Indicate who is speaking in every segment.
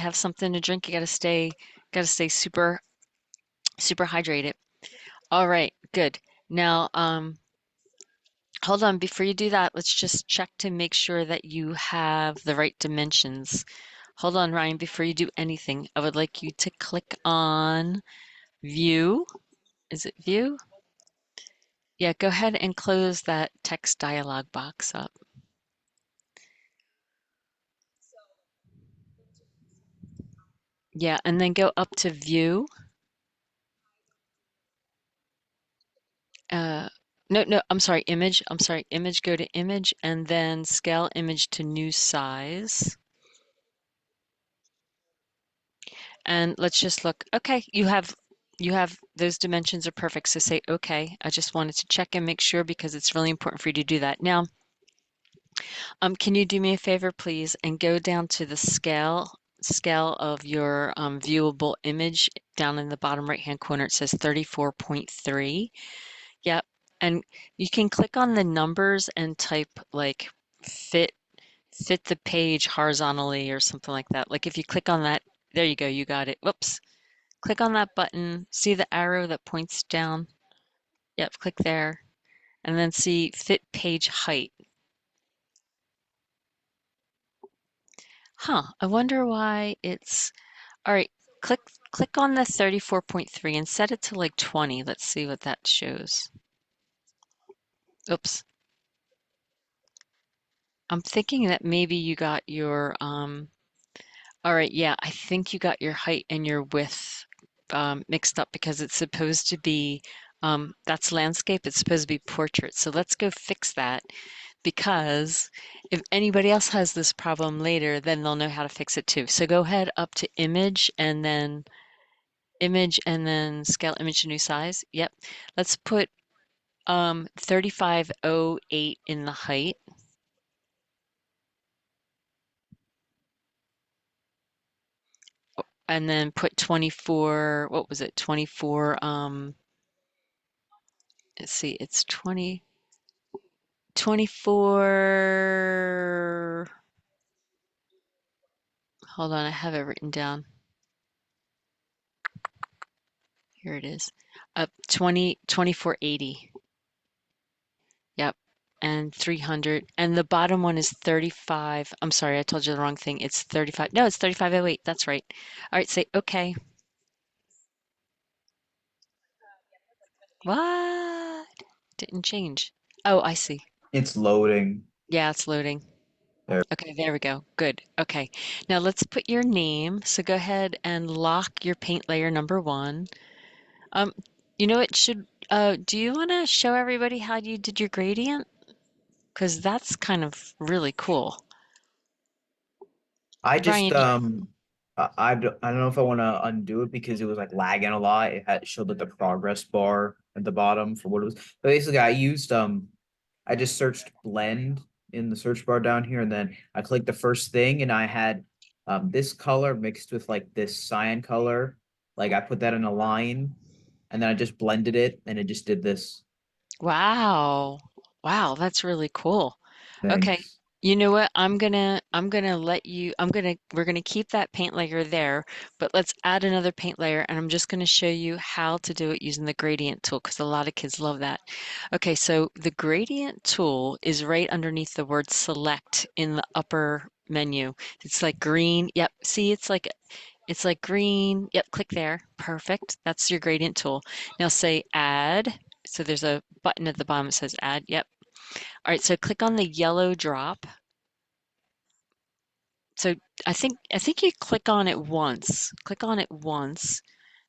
Speaker 1: have something to drink. You gotta stay super, super hydrated. All right, good. Now, hold on, before you do that, let's just check to make sure that you have the right dimensions. Hold on, Ryan, before you do anything, I would like you to click on View. Is it View? Yeah, go ahead and close that text dialog box up. Yeah, and then go up to View. Uh, no, no, I'm sorry, Image. I'm sorry, Image, go to Image, and then Scale Image to New Size. And let's just look. Okay, you have those dimensions are perfect. So say okay. I just wanted to check and make sure because it's really important for you to do that. Now, can you do me a favor, please, and go down to the scale of your viewable image down in the bottom right-hand corner. It says 34.3. Yep. And you can click on the numbers and type like fit fit the page horizontally or something like that. Like if you click on that, there you go, you got it. Whoops. Click on that button, see the arrow that points down? Yep, click there. And then see fit page height. Huh, I wonder why it's all right. Click click on the 34.3 and set it to like 20. Let's see what that shows. Oops. I'm thinking that maybe you got your all right, yeah, I think you got your height and your width mixed up because it's supposed to be that's landscape, it's supposed to be portrait. So let's go fix that because if anybody else has this problem later, then they'll know how to fix it too. So go ahead up to image and then scale image to new size. Yep. Let's put 3508 in the height. And then put 24, what was it? 24, let's see, it's 24, hold on, I have it written down. Here it is. 2480. Yep. And 300. And the bottom one is 35. I'm sorry, I told you the wrong thing. It's 35. No, it's 3508. That's right. All right, say okay. What? Didn't change. Oh, I see.
Speaker 2: It's loading.
Speaker 1: Yeah, it's loading.
Speaker 2: There.
Speaker 1: Okay, there we go. Good. Okay. Now let's put your name. So go ahead and lock your paint layer number one. Um, you know it should do you want to show everybody how you did your gradient? Because that's kind of really cool.
Speaker 2: I just
Speaker 1: Ryan,
Speaker 2: I don't know if I want to undo it because it was like lagging a lot. It had showed like the progress bar at the bottom for what it was. But basically, I just searched blend in the search bar down here, and then I clicked the first thing, and I had this color mixed with like this cyan color. Like I put that in a line, and then I just blended it, and it just did this.
Speaker 1: wow. Wow, that's really cool. Okay.
Speaker 2: Thanks.
Speaker 1: You know what? I'm gonna let you we're gonna keep that paint layer there, but let's add another paint layer and I'm just gonna show you how to do it using the gradient tool because a lot of kids love that. Okay, so the gradient tool is right underneath the word select in the upper menu. It's like green. Yep. See, it's like green. Yep, click there. Perfect. That's your gradient tool. Now say add. So there's a button at the bottom that says add. Yep. All right, so click on the yellow drop. So I think you click on it once. Click on it once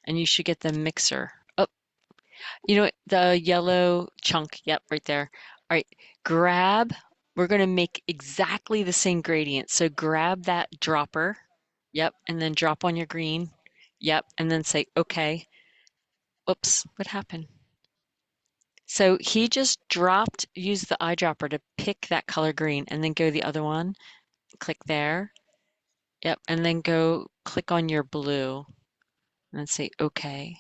Speaker 1: and you should get the mixer. Oh, you know what? The yellow chunk. Yep, right there. All right, grab. We're going to make exactly the same gradient. So grab that dropper. Yep, and then drop on your green. Yep, and then say okay. Oops, what happened? So he just use the eyedropper to pick that color green and then go the other one. Click there. Yep, and then go click on your blue and then say okay.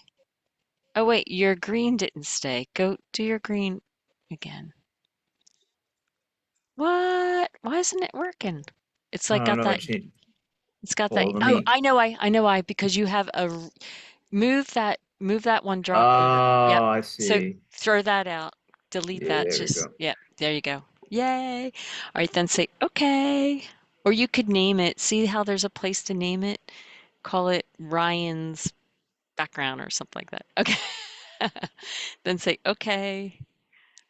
Speaker 1: Oh wait, your green didn't stay. Go do your green again. What? Why isn't it working? It's
Speaker 2: I
Speaker 1: like
Speaker 2: don't
Speaker 1: got
Speaker 2: know.
Speaker 1: that It's got that.
Speaker 2: Well, let
Speaker 1: Oh,
Speaker 2: me.
Speaker 1: I know why, because you have move that one drop there. Yep.
Speaker 2: Oh, I
Speaker 1: So
Speaker 2: see.
Speaker 1: throw that out. Delete
Speaker 2: Yeah,
Speaker 1: that.
Speaker 2: there we
Speaker 1: Just,
Speaker 2: go.
Speaker 1: yep, there you go. Yay. All right, then say okay. Or you could name it. See how there's a place to name it? Call it Ryan's background or something like that. Okay. Then say okay.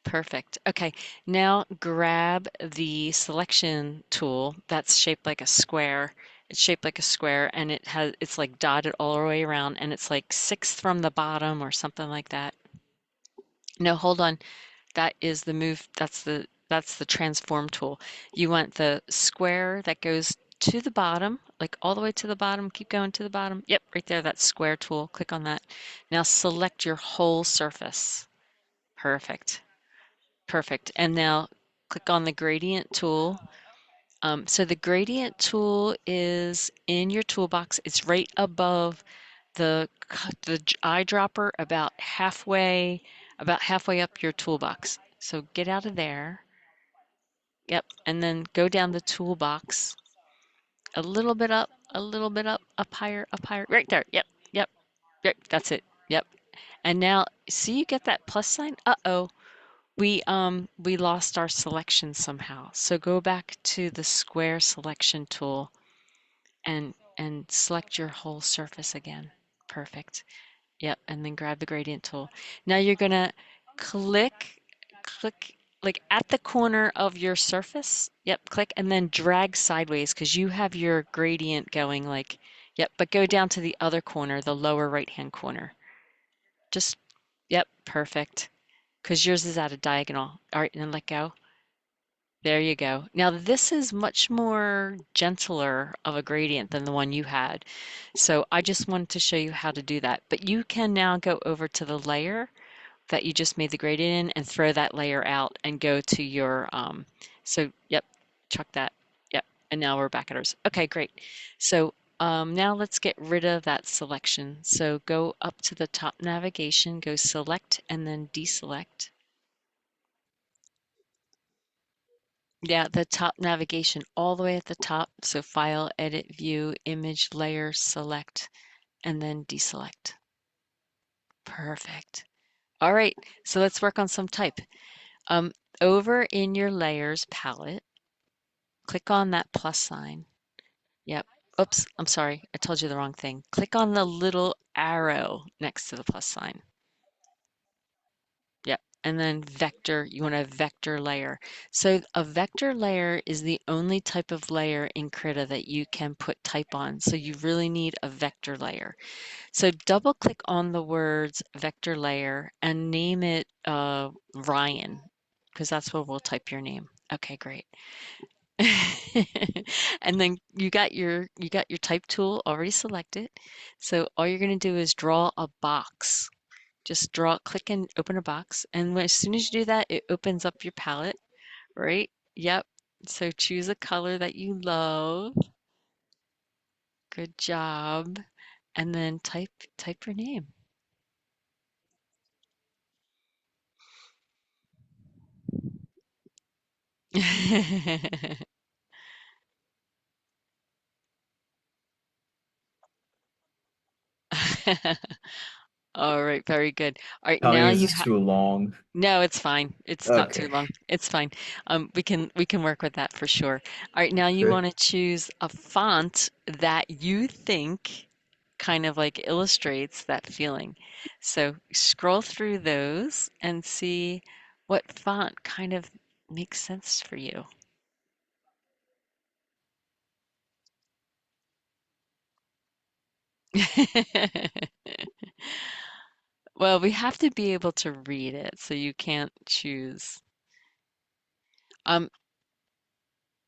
Speaker 1: Perfect. Okay, now grab the selection tool that's shaped like a square. It's shaped like a square and it's like dotted all the way around and it's like sixth from the bottom or something like that. No, hold on. That is the move, that's the transform tool. You want the square that goes to the bottom, like all the way to the bottom, keep going to the bottom. Yep, right there, that square tool. Click on that. Now select your whole surface. Perfect. Perfect. And now click on the gradient tool. So the gradient tool is in your toolbox. It's right above the eyedropper about halfway up your toolbox. So get out of there. Yep. And then go down the toolbox a little bit up higher. Right there. Yep. Yep. Yep. That's it. Yep. And now see you get that plus sign? Uh-oh. We lost our selection somehow. So go back to the square selection tool and select your whole surface again. Perfect. Yep, and then grab the gradient tool. Now you're gonna click click like at the corner of your surface. Yep, click and then drag sideways because you have your gradient going like yep, but go down to the other corner, the lower right-hand corner. Just yep, perfect. Because yours is at a diagonal. All right, and then let go. There you go. Now this is much more gentler of a gradient than the one you had. So I just wanted to show you how to do that. But you can now go over to the layer that you just made the gradient in and throw that layer out and go to your, so yep, chuck that. Yep, and now we're back at ours. Okay, great. So now let's get rid of that selection. So go up to the top navigation, go select and then deselect. Yeah, the top navigation all the way at the top. So file, edit, view, image, layer, select, and then deselect. Perfect. All right, so let's work on some type. Um, Over in your layers palette, click on that plus sign. Yep. Oops, I'm sorry. I told you the wrong thing. Click on the little arrow next to the plus sign. Yep. And then vector, you want a vector layer. So a vector layer is the only type of layer in Krita that you can put type on. So you really need a vector layer. So double click on the words vector layer and name it Ryan, because that's where we'll type your name. Okay, great. And then you got your type tool already selected. So all you're going to do is draw a box. Just click and open a box. And as soon as you do that, it opens up your palette, right? Yep. So choose a color that you love. Good job. And then type your name. All right, very good. All right,
Speaker 2: Tell me
Speaker 1: now
Speaker 2: this
Speaker 1: you
Speaker 2: is
Speaker 1: have
Speaker 2: too long.
Speaker 1: no, it's fine. It's not too
Speaker 2: Okay.
Speaker 1: long. It's fine. We can work with that for sure. All right, now you
Speaker 2: Okay.
Speaker 1: want to choose a font that you think kind of like illustrates that feeling. So scroll through those and see what font kind of makes sense for you. Well, we have to be able to read it, so you can't choose. Um,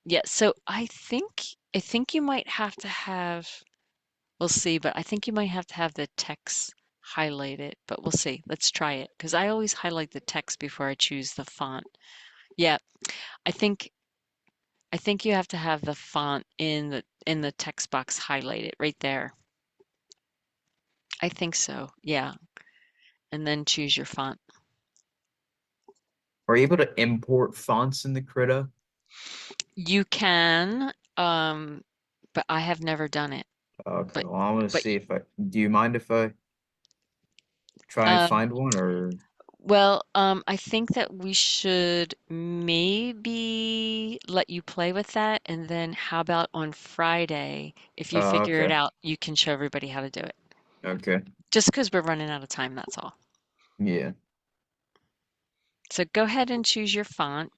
Speaker 1: yeah, so I think you might have to have we'll see, but I think you might have to have the text highlighted, but we'll see. Let's try it because I always highlight the text before I choose the font. Yeah, I think I think you have to have the font in the text box highlighted right there. I think so. Yeah, and then choose your font.
Speaker 2: Are you able to import fonts in the Krita?
Speaker 1: You can but I have never done it.
Speaker 2: Okay,
Speaker 1: But
Speaker 2: well, I'm gonna
Speaker 1: but
Speaker 2: see if I. Do you mind if I try and
Speaker 1: um
Speaker 2: find one, or?
Speaker 1: well, I think that we should maybe let you play with that, and then how about on Friday, if you
Speaker 2: Oh,
Speaker 1: figure it
Speaker 2: okay,
Speaker 1: out, you can show everybody how to do it.
Speaker 2: okay,
Speaker 1: Just because we're running out of time, that's all.
Speaker 2: yeah.
Speaker 1: So go ahead and choose your font.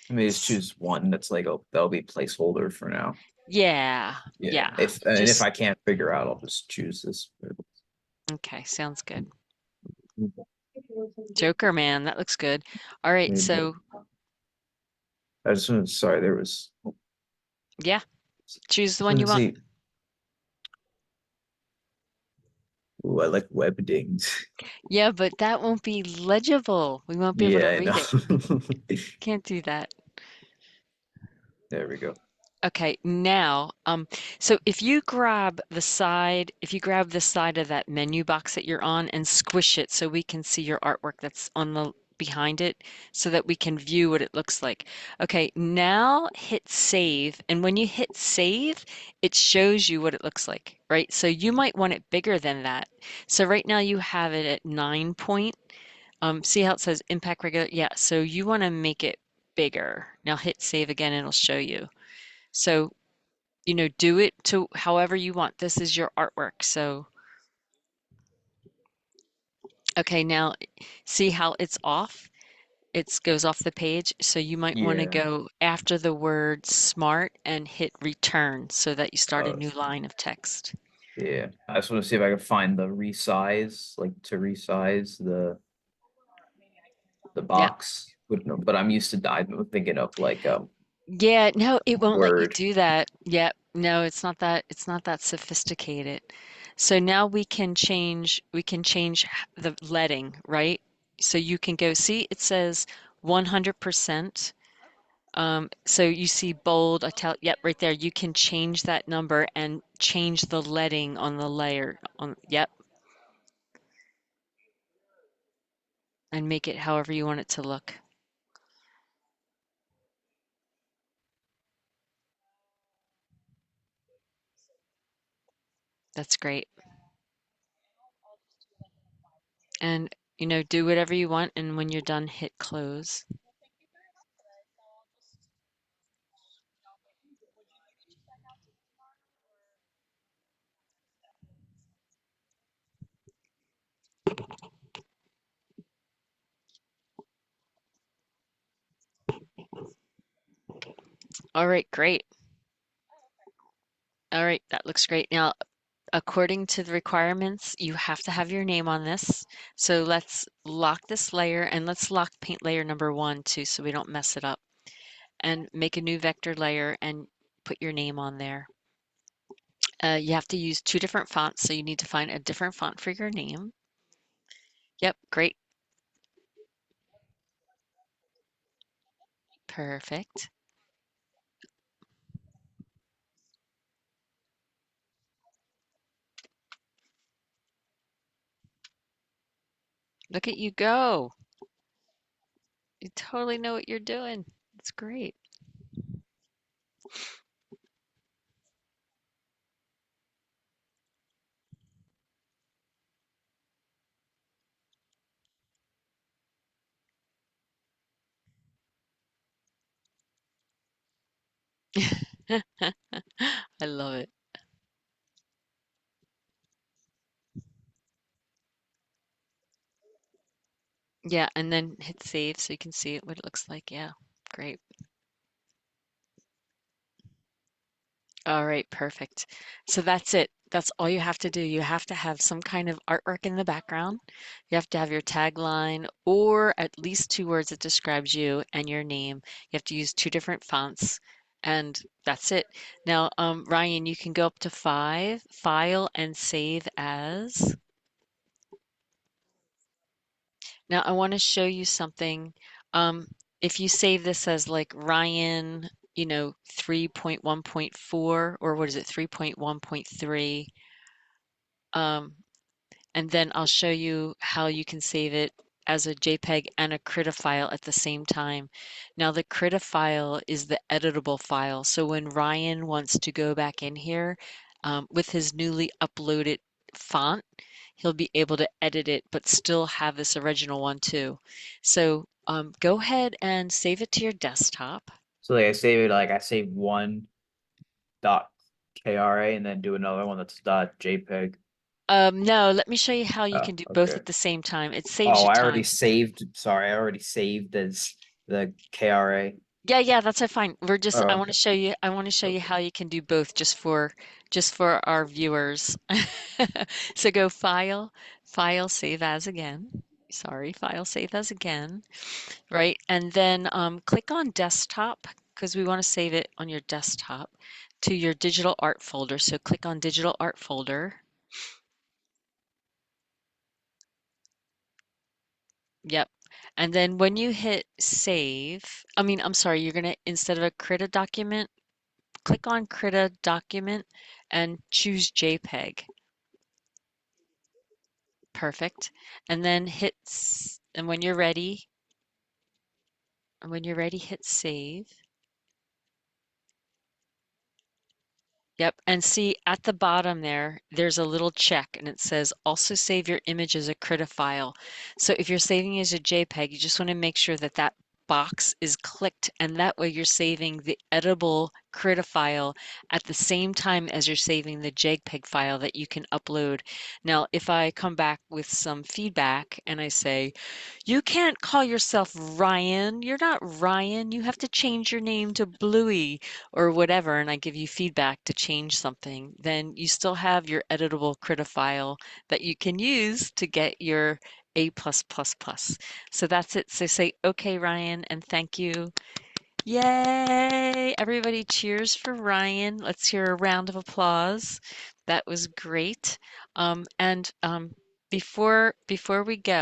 Speaker 2: Let me just
Speaker 1: S-
Speaker 2: choose one that's like that'll be placeholder for now.
Speaker 1: Yeah,
Speaker 2: Yeah,
Speaker 1: yeah.
Speaker 2: if
Speaker 1: Just
Speaker 2: I can't figure out, I'll just choose this.
Speaker 1: okay, sounds good. Joker man, that looks good. All right, so
Speaker 2: I just want to, sorry, there was.
Speaker 1: yeah, choose the
Speaker 2: Just
Speaker 1: one
Speaker 2: want
Speaker 1: you
Speaker 2: to
Speaker 1: want.
Speaker 2: see. Ooh, I like web dings.
Speaker 1: Yeah, but that won't be legible. We won't be able to
Speaker 2: Yeah, I
Speaker 1: read it.
Speaker 2: know.
Speaker 1: Can't do that.
Speaker 2: There we go.
Speaker 1: Okay, now, so if you grab the side of that menu box that you're on and squish it so we can see your artwork that's on the behind it so that we can view what it looks like. Okay, now hit save, and when you hit save, it shows you what it looks like, right? So you might want it bigger than that. So right now you have it at 9 point. See how it says impact regular? Yeah, so you want to make it bigger. Now hit save again, and it'll show you. So do it to however you want. This is your artwork. So, okay, now see how it's off? It goes off the page. So you might want to
Speaker 2: Yeah.
Speaker 1: go after the word smart and hit return so that you start a
Speaker 2: Uh,
Speaker 1: new line of text.
Speaker 2: yeah. I just want to see if I can find the resize, like to resize the
Speaker 1: Yep.
Speaker 2: box. But I'm used to I'm thinking of like
Speaker 1: Yeah, no, it won't let you
Speaker 2: Word.
Speaker 1: do that. Yep. No, it's not that sophisticated. So now we can change the leading, right? So you can go see it says 100%. So you see bold, italic, yep, right there. You can change that number and change the leading on the layer yep, and make it however you want it to look. That's great. And do whatever you want, and when you're done, hit close. All right, great. All right, that looks great. Now, according to the requirements, you have to have your name on this. So let's lock this layer and let's lock paint layer number 1 too so we don't mess it up. And make a new vector layer and put your name on there. You have to use 2 different fonts, so you need to find a different font for your name. Yep, great. Perfect. Look at you go. You totally know what you're doing. It's great. I love it. Yeah, and then hit save so you can see what it looks like. Yeah, great. All right, perfect. So that's it. That's all you have to do. You have to have some kind of artwork in the background. You have to have your tagline or at least 2 words that describes you and your name. You have to use 2 different fonts, and that's it. Now, Ryan, you can go up to 5, file and save as. Now, I want to show you something. Um, if you save this as like Ryan, 3.1.4, or what is it, 3.1.3, um, and then I'll show you how you can save it. as a JPEG and a CRITA file at the same time. Now the CRITA file is the editable file. So when Ryan wants to go back in here with his newly uploaded font, he'll be able to edit it, but still have this original one too. So go ahead and save it to your desktop.
Speaker 2: So like I save it like I save one dot KRA and then do another one that's dot JPEG.
Speaker 1: No, let me show you how you
Speaker 2: Oh,
Speaker 1: can do both
Speaker 2: okay.
Speaker 1: at the same time. It saves
Speaker 2: Oh,
Speaker 1: you
Speaker 2: I already
Speaker 1: time.
Speaker 2: saved. Sorry, I already saved as the KRA.
Speaker 1: Yeah, yeah, that's fine. I
Speaker 2: Oh,
Speaker 1: want to show you,
Speaker 2: okay.
Speaker 1: how you can do both just for our viewers. So go file, save as again. Sorry, file, save as again, right? And then click on desktop because we want to save it on your desktop to your digital art folder. So click on digital art folder. Yep. And then when you hit save, I'm sorry, you're gonna, instead of a CRITA document, click on CRITA document and choose JPEG. Perfect. And then and when you're ready, hit save. Yep, and see at the bottom there, there's a little check and it says also save your image as a CRITA file. So if you're saving as a JPEG, you just want to make sure that that box is clicked and that way you're saving the editable CRITA file at the same time as you're saving the JPEG file that you can upload. Now, if I come back with some feedback and I say, you can't call yourself Ryan. You're not Ryan. You have to change your name to Bluey or whatever, and I give you feedback to change something, then you still have your editable CRITA file that you can use to get your A+++. So that's it. So say, okay, Ryan, and thank you. Yay! Everybody cheers for Ryan. Let's hear a round of applause. That was great. And before we go,